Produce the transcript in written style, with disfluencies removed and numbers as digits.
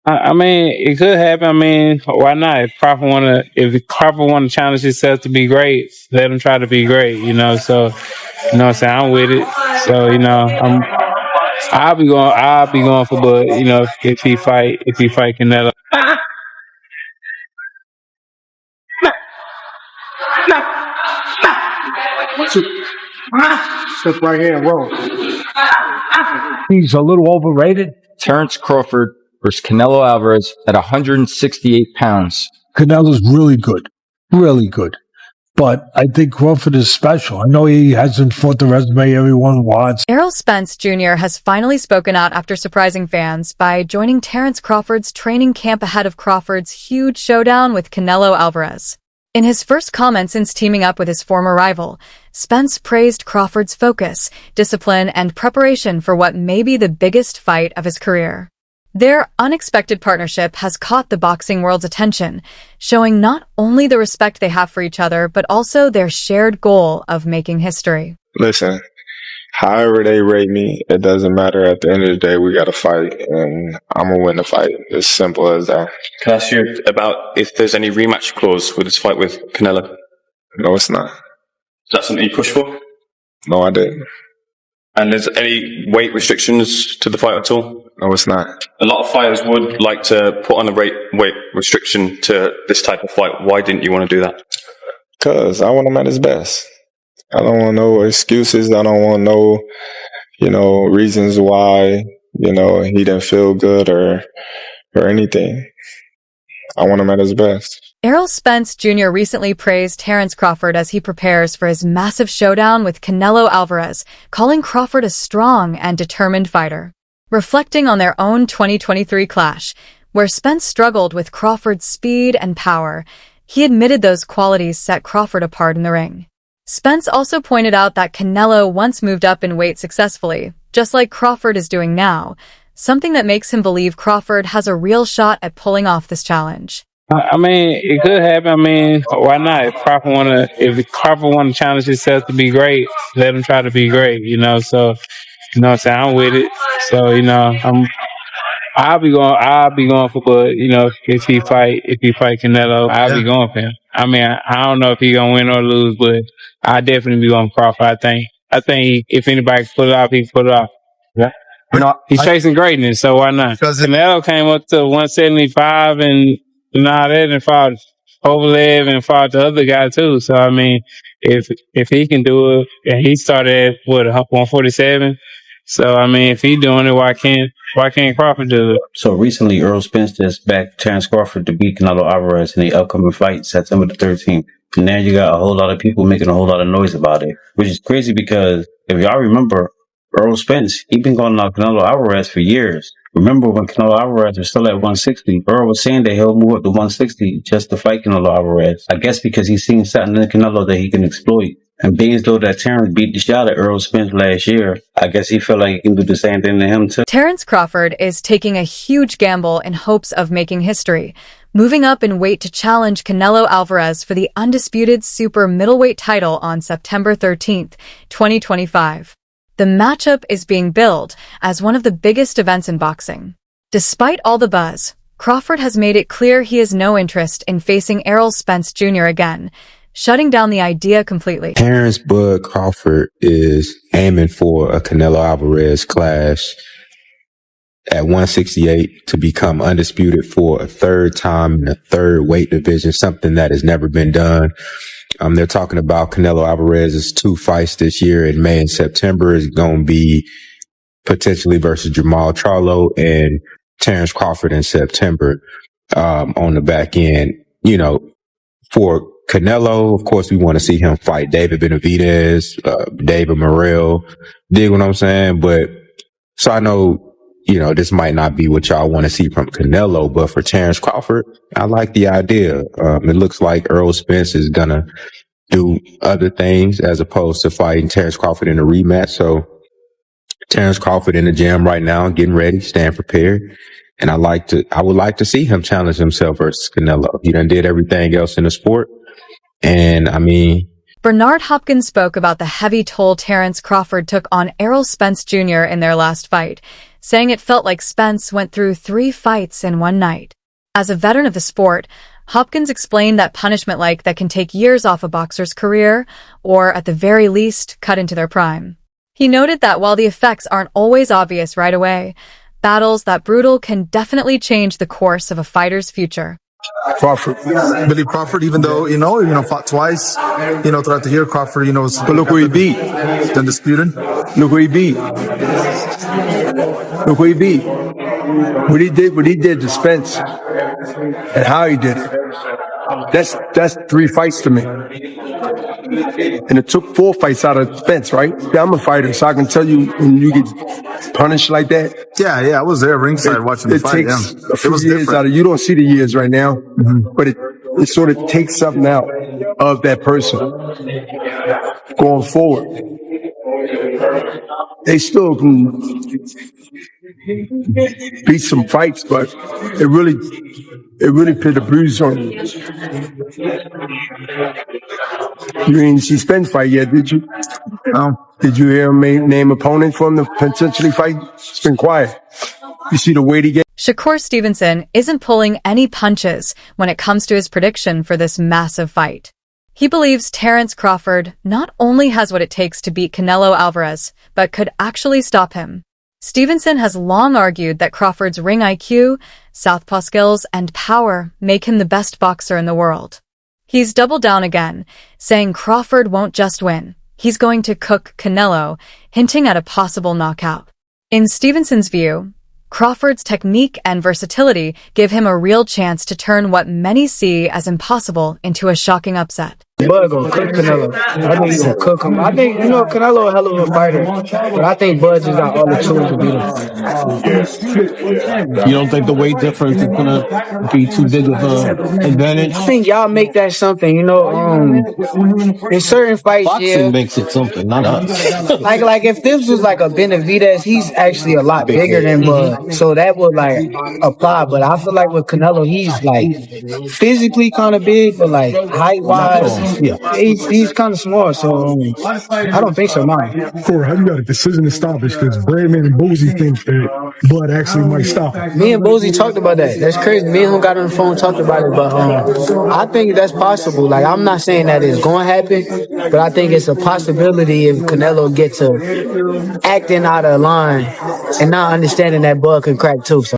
I mean, it could happen. I mean, why not? If Crawford wanna challenge himself to be great, let him try to be great. So what I'm saying, I'm with it. So I'll be going for Bud. If he fight Canelo. Step right here, roll. He's a little overrated. Terrence Crawford versus Canelo Alvarez at 168 pounds. Canelo's really good. Really good. But I think Crawford is special. I know he hasn't fought the resume everyone wants. Errol Spence Jr. has finally spoken out after surprising fans by joining Terrence Crawford's training camp ahead of Crawford's huge showdown with Canelo Alvarez. In his first comment since teaming up with his former rival, Spence praised Crawford's focus, discipline, and preparation for what may be the biggest fight of his career. Their unexpected partnership has caught the boxing world's attention, showing not only the respect they have for each other, but also their shared goal of making history. Listen, however they rate me, it doesn't matter. At the end of the day, we got to fight, and I'm going to win the fight. It's simple as that. Can I ask you about if there's any rematch clause with this fight with Canelo? No, it's not. Is that something you push for? No, I didn't. And there's any weight restrictions to the fight at all? No, it's not. A lot of fighters would like to put on a weight restriction to this type of fight. Why didn't you want to do that? Because I want him at his best. I don't want no excuses. I don't want no, reasons why, he didn't feel good or anything. I want him at his best. Errol Spence Jr. recently praised Terrence Crawford as he prepares for his massive showdown with Canelo Alvarez, calling Crawford a strong and determined fighter. Reflecting on their own 2023 clash, where Spence struggled with Crawford's speed and power, he admitted those qualities set Crawford apart in the ring. Spence also pointed out that Canelo once moved up in weight successfully, just like Crawford is doing now, something that makes him believe Crawford has a real shot at pulling off this challenge. I mean, it could happen. I mean, why not? If Crawford wanna challenge himself to be great, let him try to be great. So what I'm saying, I'm with it. So I'll be going for Bud. If he fight Canelo, I'll be going for him. I mean, I don't know if he gonna win or lose, but I definitely be going Crawford. I think if anybody can pull it off, he can pull it off. Yeah. He's chasing greatness, so why not? Canelo came up to 175 and all that, and fought Kovalev and fought the other guy too. So I mean, if he can do it, and he started at 147. So I mean, if he doing it, why can't Crawford do it? So recently, Errol Spence just backed Terrence Crawford to beat Canelo Alvarez in the upcoming fight, September the 13th. And now you got a whole lot of people making a whole lot of noise about it, which is crazy because if y'all remember, Errol Spence, he been going out Canelo Alvarez for years. Remember when Canelo Alvarez was still at 160, Errol was saying that he'll move up to 160 just to fight Canelo Alvarez. I guess because he's seen something in Canelo that he can exploit. And being as though that Terrence beat the shot at Errol Spence last year, I guess he felt like he can do the same thing to him too. Terrence Crawford is taking a huge gamble in hopes of making history, moving up in weight to challenge Canelo Alvarez for the undisputed super middleweight title on September 13th, 2025. The matchup is being billed as one of the biggest events in boxing. Despite all the buzz, Crawford has made it clear he has no interest in facing Errol Spence Jr. again, shutting down the idea completely. Terrence Bud Crawford is aiming for a Canelo Alvarez clash at 168 to become undisputed for a third time in a third weight division, something that has never been done. They're talking about Canelo Alvarez's 2 fights this year in May and September is going to be potentially versus Jamal Charlo and Terrence Crawford in September, on the back end. For Canelo, of course, we want to see him fight David Benavidez, David Morrell. Dig what I'm saying? But so I know, this might not be what y'all want to see from Canelo, but for Terrence Crawford, I like the idea. It looks like Errol Spence is gonna do other things as opposed to fighting Terrence Crawford in a rematch. So Terrence Crawford in the gym right now, getting ready, staying prepared. And I would like to see him challenge himself versus Canelo. He done did everything else in the sport. And I mean, Bernard Hopkins spoke about the heavy toll Terence Crawford took on Errol Spence Jr. in their last fight, saying it felt like Spence went through 3 fights in one night. As a veteran of the sport, Hopkins explained that punishment like that can take years off a boxer's career, or at the very least, cut into their prime. He noted that while the effects aren't always obvious right away, battles that brutal can definitely change the course of a fighter's future. Crawford, Billy Crawford, even though, fought twice, throughout the year, Crawford, was. But look who he beat. The undisputed. Look who he beat. Look who he beat. What he did to Spence and how he did it. That's 3 fights to me. And it took 4 fights out of Spence, right? Yeah, I'm a fighter, so I can tell you when you get punished like that. Yeah, I was there ringside watching the fight. It takes a few years out of you. Don't see the years right now, but it sort of takes something out of that person going forward. They still can beat some fights, but it really put a bruise on you. You didn't see Spence fight yet, did you? No. Did you hear him name opponent for him to potentially fight? It's been quiet. You see the weight he gets? Shakur Stevenson isn't pulling any punches when it comes to his prediction for this massive fight. He believes Terence Crawford not only has what it takes to beat Canelo Alvarez, but could actually stop him. Stevenson has long argued that Crawford's ring IQ, southpaw skills, and power make him the best boxer in the world. He's doubled down again, saying Crawford won't just win. He's going to cook Canelo, hinting at a possible knockout. In Stevenson's view, Crawford's technique and versatility give him a real chance to turn what many see as impossible into a shocking upset. Bud gonna cook Canelo. I think he's gonna cook him. I think, Canelo a hell of a fighter, but I think Bud just got all the tools to beat him. You don't think the weight difference is gonna be too big of an advantage? I think y'all make that something, in certain fights, Boxing makes it something, not us. like if this was like a Benavidez, he's actually a lot bigger than Bud, so that would apply. But I feel like with Canelo, he's physically kind of big, but height wise. Yeah, he's kind of small, so I don't think so, man. Corey, how you got a decision to stop it? Because Bradman and Boozy think that Bud actually might stop it. Me and Boozy talked about that. That's crazy. Me and him got on the phone and talked about it, but I think that's possible. I'm not saying that it's going to happen, but I think it's a possibility if Canelo gets to acting out of line and not understanding that Bud can crack too. So.